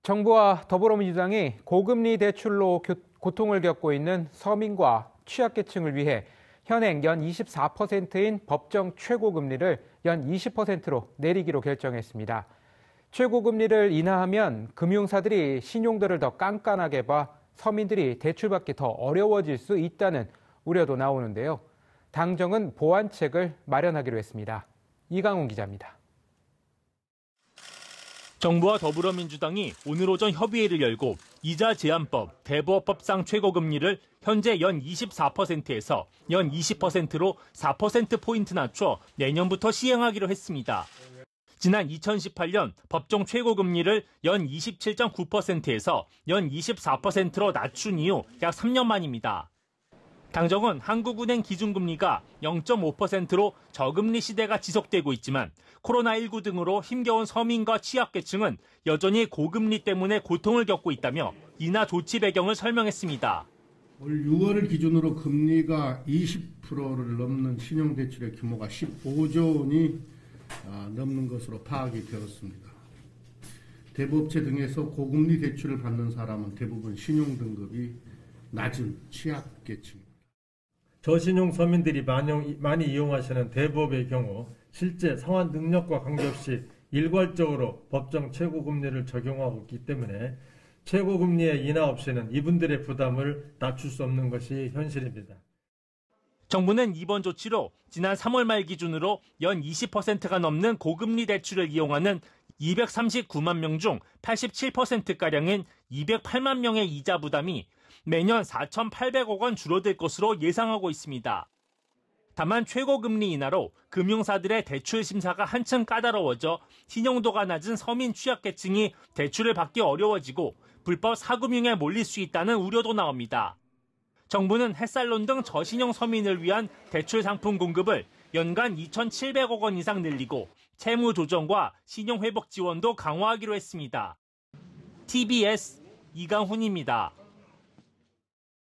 정부와 더불어민주당이 고금리 대출로 고통을 겪고 있는 서민과 취약계층을 위해 현행 연 24%인 법정 최고금리를 연 20%로 내리기로 결정했습니다. 최고금리를 인하하면 금융사들이 신용도를 더 깐깐하게 봐 서민들이 대출받기 더 어려워질 수 있다는 우려도 나오는데요. 당정은 보완책을 마련하기로 했습니다. 이강훈 기자입니다. 정부와 더불어민주당이 오늘 오전 협의회를 열고 이자 제한법, 대부업법상 최고금리를 현재 연 24%에서 연 20%로 4%포인트 낮춰 내년부터 시행하기로 했습니다. 지난 2018년 법정 최고금리를 연 27.9%에서 연 24%로 낮춘 이후 약 3년 만입니다. 당정은 한국은행 기준금리가 0.5%로 저금리 시대가 지속되고 있지만 코로나19 등으로 힘겨운 서민과 취약계층은 여전히 고금리 때문에 고통을 겪고 있다며 인하 조치 배경을 설명했습니다. 올 6월 기준으로 금리가 20%를 넘는 신용대출의 규모가 15조 원이 넘는 것으로 파악이 되었습니다. 대부업체 등에서 고금리 대출을 받는 사람은 대부분 신용등급이 낮은 취약계층입니다. 저신용 서민들이 많이 이용하시는 대부업의 경우 실제 상환 능력과 관계없이 일괄적으로 법정 최고금리를 적용하고 있기 때문에 최고금리의 인하 없이는 이분들의 부담을 낮출 수 없는 것이 현실입니다. 정부는 이번 조치로 지난 3월 말 기준으로 연 20%가 넘는 고금리 대출을 이용하는 239만 명 중 87%가량인 208만 명의 이자 부담이 매년 4,800억 원 줄어들 것으로 예상하고 있습니다. 다만 최고금리 인하로 금융사들의 대출 심사가 한층 까다로워져 신용도가 낮은 서민 취약계층이 대출을 받기 어려워지고 불법 사금융에 몰릴 수 있다는 우려도 나옵니다. 정부는 햇살론 등 저신용 서민을 위한 대출 상품 공급을 연간 2,700억 원 이상 늘리고 채무 조정과 신용 회복 지원도 강화하기로 했습니다. TBS 이강훈입니다.